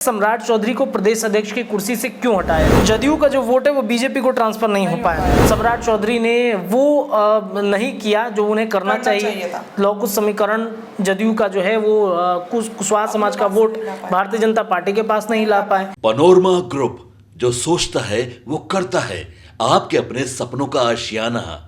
सम्राट चौधरी को प्रदेश अध्यक्ष की कुर्सी से क्यों हटाया? जदयू का जो वोट है वो बीजेपी को ट्रांसफर नहीं हो पाया। सम्राट चौधरी ने वो नहीं किया जो उन्हें करना चाहिए। लौकुश समीकरण जदयू का जो है वो कुशवाहा समाज का वोट भारतीय जनता पार्टी के पास नहीं ला पाए। पनोरमा ग्रुप, जो सोचता है वो करता है, आपके अपने सपनों का आशियाना।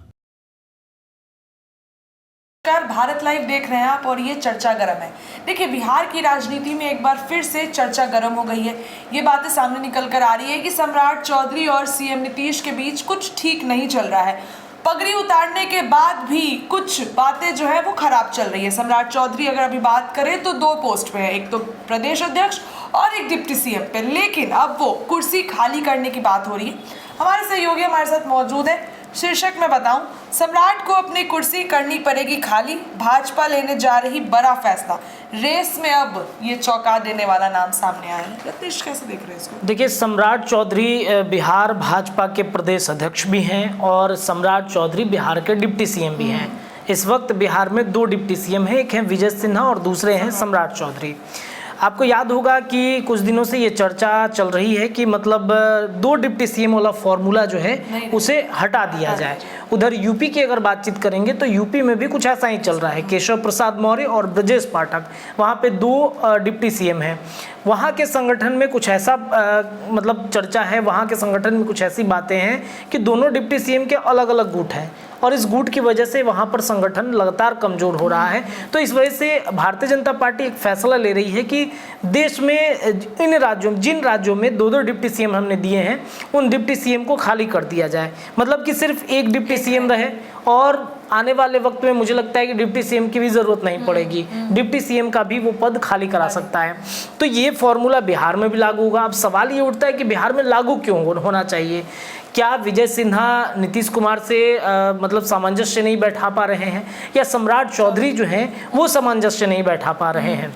भारत लाइव देख रहे हैं आप और ये चर्चा गर्म है। देखिए, बिहार की राजनीति में एक बार फिर से चर्चा गर्म हो गई है। ये बातें सामने निकल कर आ रही है कि सम्राट चौधरी और सीएम नीतीश के बीच कुछ ठीक नहीं चल रहा है। पगड़ी उतारने के बाद भी कुछ बातें जो है वो खराब चल रही है। सम्राट चौधरी अगर अभी बात करें तो 2 पोस्ट पे है, एक तो प्रदेश अध्यक्ष और एक डिप्टी सीएम पे, लेकिन अब वो कुर्सी खाली करने की बात हो रही है। हमारे सहयोगी हमारे साथ मौजूद है। शीर्षक में बताऊं, सम्राट को अपनी कुर्सी करनी पड़ेगी खाली, भाजपा लेने जा रही बड़ा फैसला। रेस में अब ये चौंका देने वाला नाम सामने आया है। रत्नेश, कैसे देख रहे हैं इसको? देखिए, सम्राट चौधरी बिहार भाजपा के प्रदेश अध्यक्ष भी हैं और सम्राट चौधरी बिहार के डिप्टी सीएम भी हैं। इस वक्त बिहार में 2 डिप्टी सीएम हैं, एक हैं विजय सिन्हा और दूसरे हैं सम्राट चौधरी। आपको याद होगा कि कुछ दिनों से ये चर्चा चल रही है कि मतलब 2 डिप्टी सीएम वाला फॉर्मूला जो है उसे हटा दिया जाए। उधर यूपी की अगर बातचीत करेंगे तो यूपी में भी कुछ ऐसा ही चल रहा है। केशव प्रसाद मौर्य और ब्रजेश पाठक, वहाँ पे 2 डिप्टी सीएम हैं। वहाँ के संगठन में कुछ ऐसा मतलब चर्चा है, वहाँ के संगठन में कुछ ऐसी बातें हैं कि दोनों डिप्टी सीएम के अलग अलग गुट हैं और इस गुट की वजह से वहाँ पर संगठन लगातार कमज़ोर हो रहा है। तो इस वजह से भारतीय जनता पार्टी एक फैसला ले रही है कि देश में जिन राज्यों में 2-2 डिप्टी सीएम हमने दिए हैं, उन डिप्टी सीएम को खाली कर दिया जाए। मतलब कि सिर्फ एक डिप्टी सीएम रहे और आने वाले वक्त में मुझे लगता है कि डिप्टी सीएम की भी ज़रूरत नहीं पड़ेगी, डिप्टी सीएम का भी वो पद खाली करा सकता है। तो ये फॉर्मूला बिहार में भी लागू होगा। अब सवाल ये उठता है कि बिहार में लागू क्यों होना चाहिए? क्या विजय सिन्हा नीतीश कुमार से मतलब सामंजस्य नहीं बैठा पा रहे हैं, या सम्राट चौधरी जो हैं वो सामंजस्य नहीं बैठा पा रहे हैं?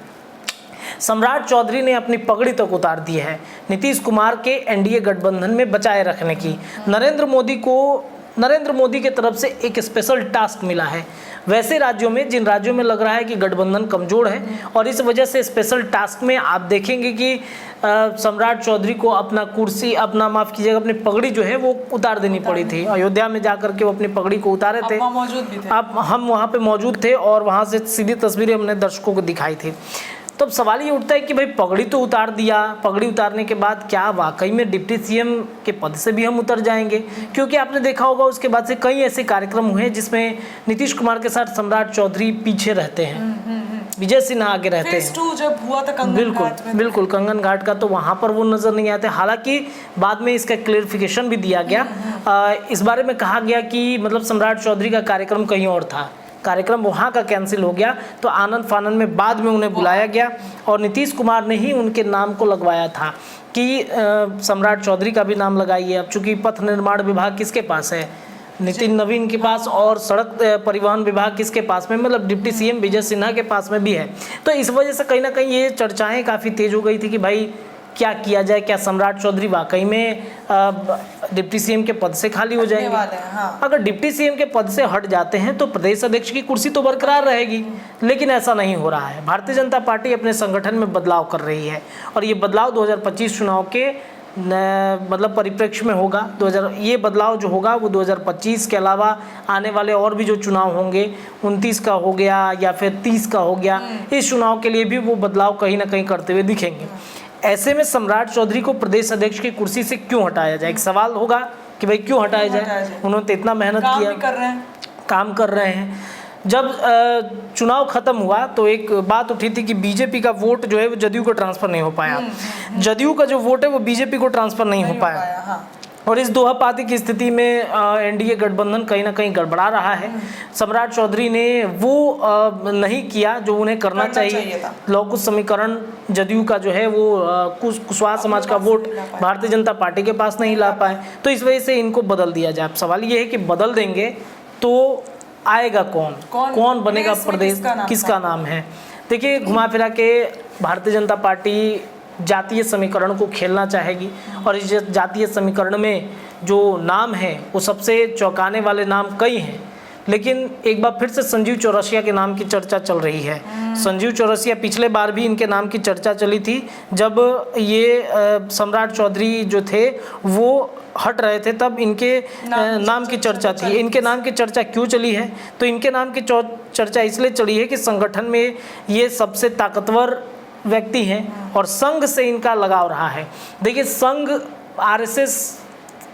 सम्राट चौधरी ने अपनी पगड़ी तक उतार दी है नीतीश कुमार के एनडीए गठबंधन में बचाए रखने की। नरेंद्र मोदी के तरफ से एक स्पेशल टास्क मिला है वैसे राज्यों में, जिन राज्यों में लग रहा है कि गठबंधन कमज़ोर है, और इस वजह से स्पेशल टास्क में आप देखेंगे कि सम्राट चौधरी को अपनी पगड़ी जो है वो उतार देनी पड़ी थी। अयोध्या में जाकर के वो अपनी पगड़ी को उतारे थे। अब हम वहाँ पे मौजूद थे और वहाँ से सीधी तस्वीरें हमने दर्शकों को दिखाई थी। तो अब सवाल ये उठता है कि भाई पगड़ी तो उतार दिया, पगड़ी उतारने के बाद क्या वाकई में डिप्टी सीएम के पद से भी हम उतर जाएंगे? क्योंकि आपने देखा होगा उसके बाद से कई ऐसे कार्यक्रम हुए जिसमें नीतीश कुमार के साथ सम्राट चौधरी पीछे रहते हैं, विजय सिन्हा आगे रहते हैं। फेज 2 जब हुआ था बिल्कुल कंगन घाट का, तो वहाँ पर वो नज़र नहीं आते। हालांकि बाद में इसका क्लेरिफिकेशन भी दिया गया। इस बारे में कहा गया कि मतलब सम्राट चौधरी का कार्यक्रम कहीं और था, कार्यक्रम वहाँ का कैंसिल हो गया, तो आनंद फानन में बाद में उन्हें बुलाया गया और नीतीश कुमार ने ही उनके नाम को लगवाया था कि सम्राट चौधरी का भी नाम लगाइए। अब चूंकि पथ निर्माण विभाग किसके पास है? नितिन नवीन के पास, और सड़क परिवहन विभाग किसके पास में? मतलब डिप्टी सीएम विजय सिन्हा के पास में भी है। तो इस वजह से कहीं ना कहीं ये चर्चाएँ काफ़ी तेज हो गई थी कि भाई क्या किया जाए, क्या सम्राट चौधरी वाकई में डिप्टी सीएम के पद से खाली हो जाएंगे? हाँ। अगर डिप्टी सीएम के पद से हट जाते हैं तो प्रदेश अध्यक्ष की कुर्सी तो बरकरार रहेगी, लेकिन ऐसा नहीं हो रहा है। भारतीय जनता पार्टी अपने संगठन में बदलाव कर रही है और ये बदलाव 2025 चुनाव के मतलब परिप्रेक्ष्य में होगा। ये बदलाव जो होगा वो 2025 के अलावा आने वाले और भी जो चुनाव होंगे, 29 का हो गया या फिर 30 का हो गया, इस चुनाव के लिए भी वो बदलाव कहीं ना कहीं करते हुए दिखेंगे। ऐसे में सम्राट चौधरी को प्रदेश अध्यक्ष की कुर्सी से क्यों हटाया जाए? एक सवाल होगा कि भाई क्यों हटाया जाए? उन्होंने तो इतना मेहनत किया, काम कर रहे हैं। जब चुनाव खत्म हुआ तो एक बात उठी थी कि बीजेपी का वोट जो है वो जदयू को ट्रांसफर नहीं हो पाया। जदयू का जो वोट है वो बीजेपी को ट्रांसफर नहीं हो पाया। और इस दोहापाती की स्थिति में एनडीए गठबंधन कहीं ना कहीं गड़बड़ा रहा है। सम्राट चौधरी ने वो नहीं किया जो उन्हें करना चाहिए। लौकुश समीकरण जदयू का जो है वो कुशवाहा समाज का वोट भारतीय जनता पार्टी के पास नहीं ला पाए, तो इस वजह से इनको बदल दिया जाए। अब सवाल ये है कि बदल देंगे तो आएगा कौन बनेगा प्रदेश, किसका नाम है? देखिए, घुमा फिरा के भारतीय जनता पार्टी जातीय समीकरण को खेलना चाहेगी और इस जातीय समीकरण में जो नाम है वो सबसे चौंकाने वाले नाम कई हैं, लेकिन एक बार फिर से संजीव चौरसिया के नाम की चर्चा चल रही है। संजीव चौरसिया पिछले बार भी इनके नाम की चर्चा चली थी जब ये सम्राट चौधरी जो थे वो हट रहे थे, तब इनके नाम की चर्चा थी। इनके नाम की चर्चा क्यों चली है? तो इनके नाम की चर्चा इसलिए चली है कि संगठन में ये सबसे ताकतवर व्यक्ति हैं और संघ से इनका लगाव रहा है। देखिए, संघ आरएसएस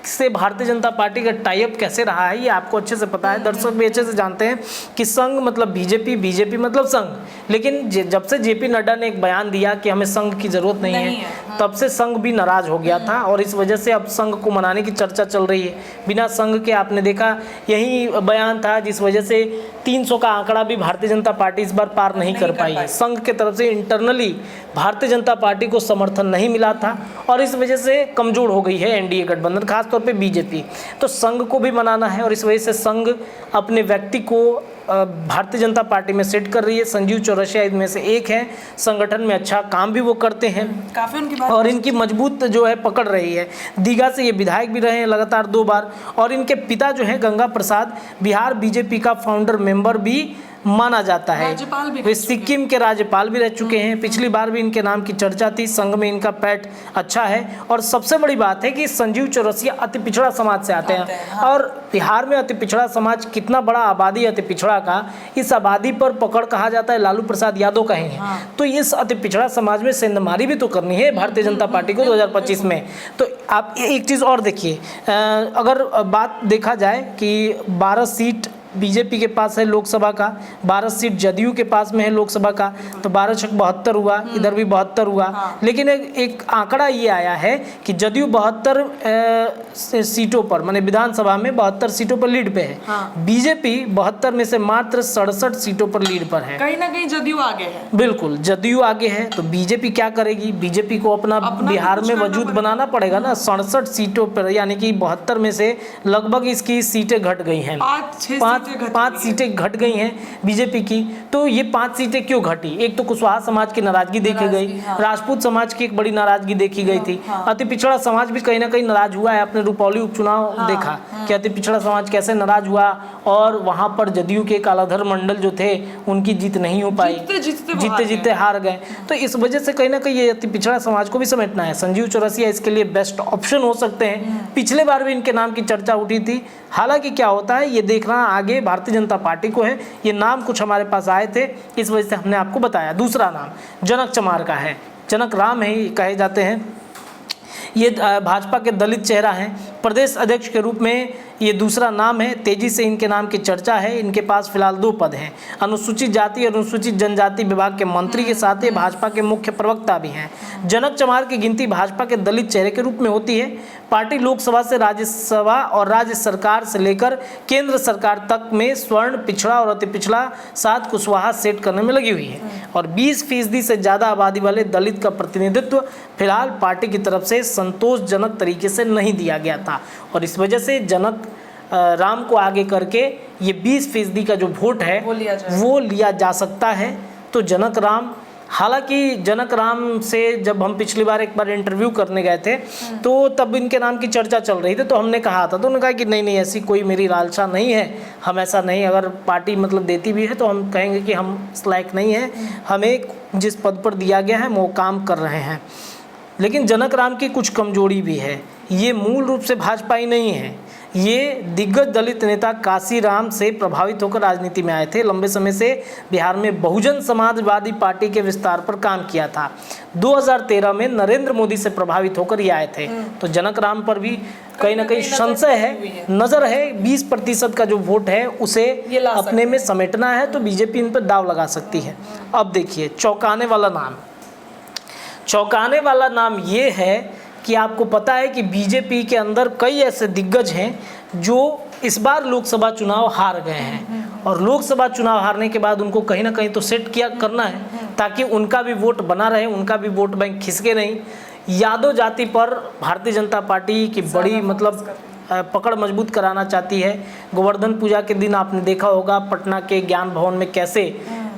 से भारतीय जनता पार्टी का टाई अप कैसे रहा है ये आपको अच्छे से पता है, दर्शक भी अच्छे से जानते हैं कि संघ मतलब बीजेपी, बीजेपी मतलब संघ। लेकिन जब से जेपी नड्डा ने एक बयान दिया कि हमें संघ की जरूरत नहीं है, तब से संघ भी नाराज हो गया था और इस वजह से अब संघ को मनाने की चर्चा चल रही है। बिना संघ के आपने देखा यही बयान था जिस वजह से 300 का आंकड़ा भी भारतीय जनता पार्टी इस बार पार नहीं कर पाई है। संघ के तरफ से इंटरनली भारतीय जनता पार्टी को समर्थन नहीं मिला था और इस वजह से कमजोर हो गई है एनडीए गठबंधन, खासतौर पे बीजेपी। तो संघ को भी मनाना है और इस वजह से संघ अपने व्यक्ति को भारतीय जनता पार्टी में सेट कर रही है। संजीव चौरसिया इनमें से एक है, संगठन में अच्छा काम भी वो करते हैं काफी उनकी बात और इनकी मजबूत जो है पकड़ रही है। दीघा से ये विधायक भी रहे हैं लगातार 2 बार और इनके पिता जो हैं गंगा प्रसाद बिहार बीजेपी का फाउंडर मेंबर भी माना जाता है। वे सिक्किम के राज्यपाल भी रह चुके हैं। पिछली बार भी इनके नाम की चर्चा थी। संघ में इनका पैठ अच्छा है और सबसे बड़ी बात है कि संजीव चौरसिया अति पिछड़ा समाज से आते हैं और बिहार में अति पिछड़ा समाज कितना बड़ा आबादी अति पिछड़ा का, इस आबादी पर पकड़ कहा जाता है लालू प्रसाद यादव कहेंगे। तो इस अति पिछड़ा समाज में सेंधमारी भी तो करनी है भारतीय जनता पार्टी को 2025 में। तो आप एक चीज़ और देखिए, अगर बात देखा जाए कि 12 सीट बीजेपी के पास है लोकसभा का, 12 सीट जदयू के पास में है लोकसभा का, तो 12 छक 72 हुआ, इधर भी 72 हुआ। लेकिन एक आंकड़ा ये आया है कि जदयू 72 सीटों पर, माने विधानसभा में 72 सीटों पर लीड पे है। बीजेपी 72 में से मात्र 67 सीटों पर लीड पर है। कहीं ना कहीं जदयू आगे है। बिल्कुल, जदयू आगे है। तो बीजेपी क्या करेगी? बीजेपी को अपना बिहार में वजूद बनाना पड़ेगा ना। 67 सीटों पर यानी कि 72 में से लगभग इसकी सीटें घट गई हैं, 5 सीटें घट गई हैं बीजेपी की। तो ये 5 सीटें क्यों घटी? एक तो कुशवाहा समाज की नाराजगी देखी गई, राजपूत समाज की एक बड़ी नाराजगी देखी गई थी, अति पिछड़ा समाज भी कहीं ना कहीं नाराज हुआ है। आपने रुपौली उपचुनाव देखा कि अति पिछड़ा समाज कैसे नाराज हुआ और वहां पर जदयू के कालाधर मंडल जो थे उनकी जीत नहीं हो पाई, जीतते जीतते हार गए। तो इस वजह से कहीं ना कहीं ये अति पिछड़ा समाज को भी समेटना है। संजीव चौरसिया इसके लिए बेस्ट ऑप्शन हो सकते हैं। पिछले बार भी इनके नाम की चर्चा उठी थी। हालांकि क्या होता है ये देखना आगे भारतीय जनता पार्टी को है। ये नाम कुछ हमारे पास आए थे, इस वजह से हमने आपको बताया। दूसरा नाम जनक चमार का है, जनक राम है कहे जाते हैं। ये भाजपा के दलित चेहरा हैं, प्रदेश अध्यक्ष के रूप में ये दूसरा नाम है। तेजी से इनके नाम की चर्चा है। इनके पास फिलहाल 2 पद हैं, अनुसूचित जाति और अनुसूचित जनजाति विभाग के मंत्री के साथ ही भाजपा के मुख्य प्रवक्ता भी हैं। जनक चमार की गिनती भाजपा के दलित चेहरे के रूप में होती है। पार्टी लोकसभा से राज्यसभा और राज्य सरकार से लेकर केंद्र सरकार तक में स्वर्ण, पिछड़ा और अति पिछड़ा 7 कुशवाहा सेट करने में लगी हुई है और 20% से ज़्यादा आबादी वाले दलित का प्रतिनिधित्व फिलहाल पार्टी की तरफ से संतोषजनक तरीके से नहीं दिया गया था और इस वजह से जनक राम को आगे करके ये 20% का जो वोट है वो लिया जा सकता है। तो जनक राम, हालांकि जनक राम से जब हम पिछली बार एक बार इंटरव्यू करने गए थे तो तब इनके नाम की चर्चा चल रही थी, तो हमने कहा था, तो उन्होंने कहा कि नहीं ऐसी कोई मेरी लालसा नहीं है, हम ऐसा नहीं, अगर पार्टी मतलब देती भी है तो हम कहेंगे कि हम इस लायक नहीं है, हमें जिस पद पर दिया गया है वो काम कर रहे हैं। लेकिन जनक राम की कुछ कमजोरी भी है। ये मूल रूप से भाजपाई नहीं है। ये दिग्गज दलित नेता काशीराम से प्रभावित होकर राजनीति में आए थे। लंबे समय से बिहार में बहुजन समाजवादी पार्टी के विस्तार पर काम किया था। 2013 में नरेंद्र मोदी से प्रभावित होकर ये आए थे। तो जनक राम पर भी कहीं ना कहीं संशय है, नजर है। 20% का जो वोट है उसे अपने में समेटना है, तो बीजेपी इन पर दाव लगा सकती है। अब देखिए चौंकाने वाला नाम ये है कि आपको पता है कि बीजेपी के अंदर कई ऐसे दिग्गज हैं जो इस बार लोकसभा चुनाव हार गए हैं और लोकसभा चुनाव हारने के बाद उनको कहीं ना कहीं तो सेट करना है ताकि उनका भी वोट बना रहे, उनका भी वोट बैंक खिसके नहीं। यादव जाति पर भारतीय जनता पार्टी की बड़ी मतलब पकड़ मजबूत कराना चाहती है। गोवर्धन पूजा के दिन आपने देखा होगा पटना के ज्ञान भवन में कैसे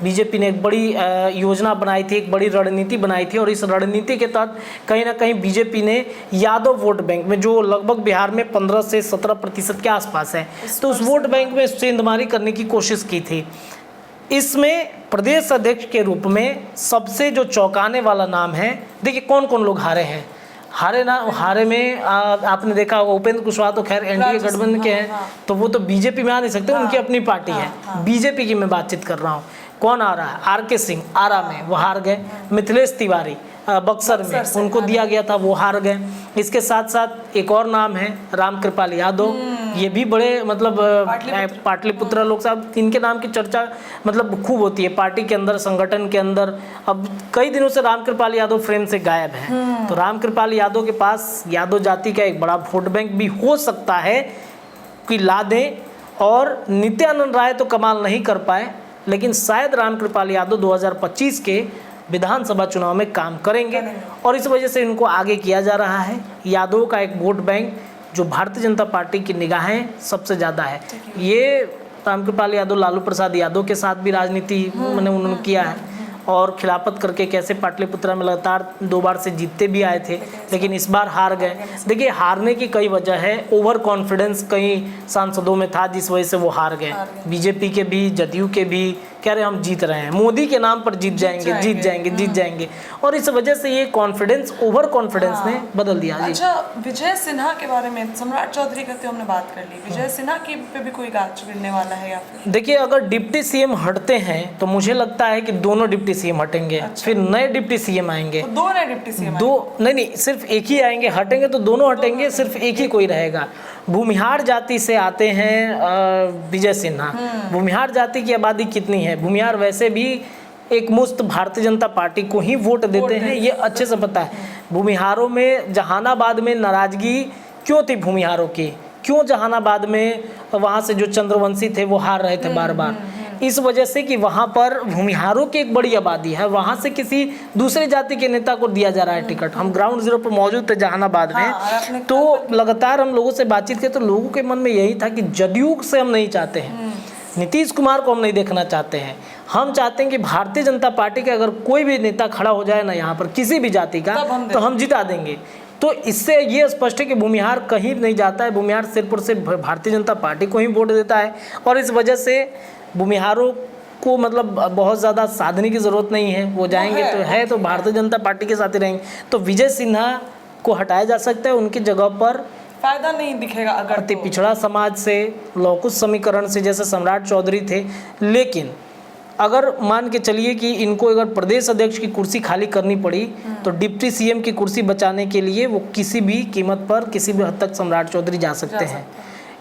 बीजेपी ने एक बड़ी योजना बनाई थी, एक बड़ी रणनीति बनाई थी और इस रणनीति के तहत कहीं ना कहीं बीजेपी ने यादव वोट बैंक में, जो लगभग बिहार में 15 से 17% के आसपास है, तो उस वोट बैंक में सेंधमारी करने की कोशिश की थी। इसमें प्रदेश अध्यक्ष के रूप में सबसे जो चौंकाने वाला नाम है, देखिए कौन कौन लोग हारे हैं। हारे में आपने देखा होगा उपेंद्र कुशवाहा तो खैर एनडीए गठबंधन के हैं, तो वो तो बीजेपी में आ नहीं सकते, उनकी अपनी पार्टी है। बीजेपी की मैं बातचीत कर रहा हूँ। कौन आ रहा है? आरके सिंह आरा में, वो हार गए। मिथिलेश तिवारी बक्सर में, उनको दिया गया था, वो हार गए। इसके साथ साथ एक और नाम है रामकृपाल यादव, ये भी बड़े मतलब पाटलिपुत्र लोग साहब, इनके नाम की चर्चा मतलब खूब होती है पार्टी के अंदर, संगठन के अंदर। अब कई दिनों से रामकृपाल यादव फ्रेम से गायब है, तो रामकृपाल यादव के पास यादव जाति का एक बड़ा वोट बैंक भी हो सकता है कि ला दें। और नित्यानंद राय तो कमाल नहीं कर पाए, लेकिन शायद रामकृपाल यादव 2025 के विधानसभा चुनाव में काम करेंगे, और इस वजह से इनको आगे किया जा रहा है। यादव का एक वोट बैंक जो भारतीय जनता पार्टी की निगाहें सबसे ज़्यादा है। ये रामकृपाल यादव लालू प्रसाद यादव के साथ भी राजनीति मैंने उन्होंने किया है, और खिलाफत करके कैसे पाटलिपुत्रा में लगातार 2 बार से जीतते भी आए थे, लेकिन इस बार हार गए। देखिए हारने की कई वजह है, ओवर कॉन्फिडेंस कई सांसदों में था जिस वजह से वो हार गए। बीजेपी के भी, जदयू के भी कह रहे हम जीत रहे हैं, मोदी के नाम पर जीत जाएंगे, और इस वजह से ये कॉन्फिडेंस, ओवर कॉन्फिडेंस ने बदल दिया। अच्छा, विजय सिन्हा के बारे में, सम्राट चौधरी का तो हमने बात कर ली, विजय सिन्हा की पे भी कोई गाज गिरने वाला है या फिर? देखिए अगर डिप्टी सीएम हटते हैं तो मुझे लगता है कि दोनों डिप्टी सीएम हटेंगे। अच्छा। फिर नए डिप्टी सीएम आएंगे, तो 2 नए डिप्टी सीएम? नहीं, सिर्फ एक ही आएंगे। हटेंगे तो दोनों हटेंगे, सिर्फ एक ही कोई रहेगा। भूमिहार जाति से आते हैं विजय सिन्हा। भूमिहार जाति की आबादी कितनी है? भूमिहार वैसे भी एक मुस्त भारतीय जनता पार्टी को ही वोट देते हैं, ये अच्छे से पता है। भूमिहारों में जहानाबाद में नाराजगी क्यों थी भूमिहारों की? क्यों जहानाबाद में वहाँ से जो चंद्रवंशी थे वो हार रहे थे बार बार? इस वजह से कि वहाँ पर भूमिहारों की एक बड़ी आबादी है, वहाँ से किसी दूसरे जाति के नेता को दिया जा रहा है टिकट। हम ग्राउंड जीरो पर मौजूद थे जहानाबाद में, तो लगातार हम लोगों से बातचीत किए, तो लोगों के मन में यही था कि जदयू से हम नहीं चाहते हैं, नीतीश कुमार को हम नहीं देखना चाहते हैं, हम चाहते हैं कि भारतीय जनता पार्टी का अगर कोई भी नेता खड़ा हो जाए ना यहाँ पर किसी भी जाति का, तो हम जिता देंगे। तो इससे ये स्पष्ट है कि भूमिहार कहीं नहीं जाता है, भूमिहार सिर्फ और सिर्फ भारतीय जनता पार्टी को ही वोट देता है, और इस वजह से भूमिहारों को मतलब बहुत ज़्यादा साधने की ज़रूरत नहीं है, वो जाएंगे तो भारतीय जनता पार्टी के साथ ही रहेंगे। तो विजय सिन्हा को हटाया जा सकता है, उनकी जगह पर फायदा नहीं दिखेगा अगर अति पिछड़ा समाज से, लौकुश समीकरण से जैसे सम्राट चौधरी थे। लेकिन अगर मान के चलिए कि इनको अगर प्रदेश अध्यक्ष की कुर्सी खाली करनी पड़ी तो डिप्टी सीएम की कुर्सी बचाने के लिए वो किसी भी कीमत पर किसी भी हद तक सम्राट चौधरी जा सकते हैं।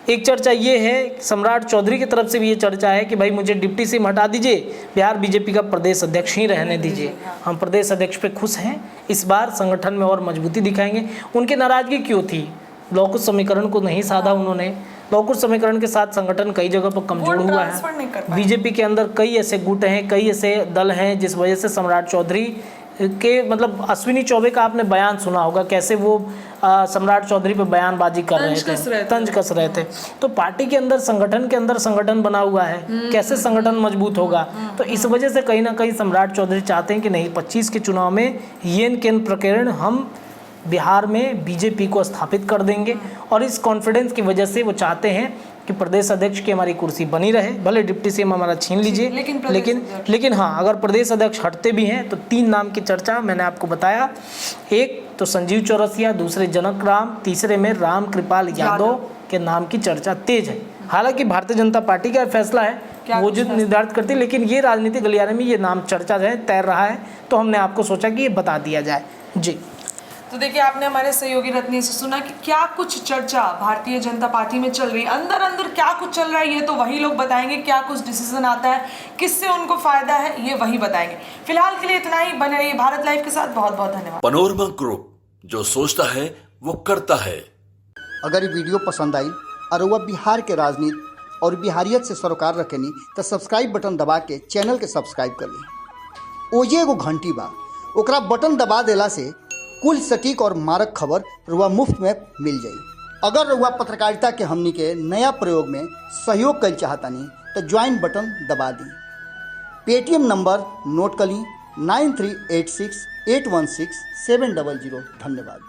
एक चर्चा ये है, सम्राट चौधरी की तरफ से भी ये चर्चा है कि भाई मुझे डिप्टी सीएम हटा दीजिए, बिहार बीजेपी का प्रदेश अध्यक्ष ही रहने दीजिए। हम प्रदेश अध्यक्ष पे खुश हैं, इस बार संगठन में और मजबूती दिखाएंगे। उनकी नाराजगी क्यों थी? लौकुश समीकरण को नहीं साधा उन्होंने। लौकुश समीकरण के साथ संगठन कई जगह पर कमजोर हुआ है। बीजेपी के अंदर कई ऐसे गुट हैं, कई ऐसे दल हैं जिस वजह से सम्राट चौधरी के मतलब अश्विनी चौबे का आपने बयान सुना होगा, कैसे वो सम्राट चौधरी पे बयानबाजी कर रहे थे, तंज कस रहे थे। तो पार्टी के अंदर संगठन बना हुआ है, कैसे संगठन मजबूत होगा? तो इस वजह से कहीं ना कहीं सम्राट चौधरी चाहते हैं कि नहीं, 25 के चुनाव में येन केन प्रकरण हम बिहार में बीजेपी को स्थापित कर देंगे, और इस कॉन्फिडेंस की वजह से वो चाहते हैं कि प्रदेश अध्यक्ष की हमारी कुर्सी बनी रहे, भले डिप्टी सीएम हमारा छीन लीजिए, लेकिन हाँ, अगर प्रदेश अध्यक्ष हटते भी हैं तो 3 नाम की चर्चा मैंने आपको बताया। एक तो संजीव चौरसिया, दूसरे जनक राम, तीसरे में रामकृपाल यादव के नाम की चर्चा तेज है। हालांकि भारतीय जनता पार्टी का फैसला है, वो जो निर्धारित करती है, लेकिन ये राजनीतिक गलियारे में ये नाम चर्चा जो है तैर रहा है, तो हमने आपको सोचा कि ये बता दिया जाए। जी, तो देखिए आपने हमारे सहयोगी रत्नी से सुना कि क्या कुछ चर्चा भारतीय जनता पार्टी में चल रही है, अंदर क्या कुछ चल रहा है ये तो वही लोग बताएंगे, क्या कुछ डिसीजन आता है, किससे उनको फायदा है, ये वही बताएंगे। फिलहाल के लिए इतना ही, बने रहिए भारत लाइव के साथ। बहुत बहुत धन्यवाद। पनोरमा ग्रुप, जो सोचता है वो करता है। अगर ये वीडियो पसंद आई और वह बिहार के राजनीति और बिहारियत से सरोकार रखेनी तो सब्सक्राइब बटन दबा के चैनल के सब्सक्राइब कर ली। ओजे एगो घंटी बा, ओकरा बटन दबा देला से कुल सटीक और मारक खबर रुआ मुफ्त में मिल जाई। अगर रुआ पत्रकारिता के हमनी के नया प्रयोग में सहयोग कर चाहतानी तो ज्वाइन बटन दबा दी। पेटीएम नंबर नोट कर ली 9386816700। धन्यवाद।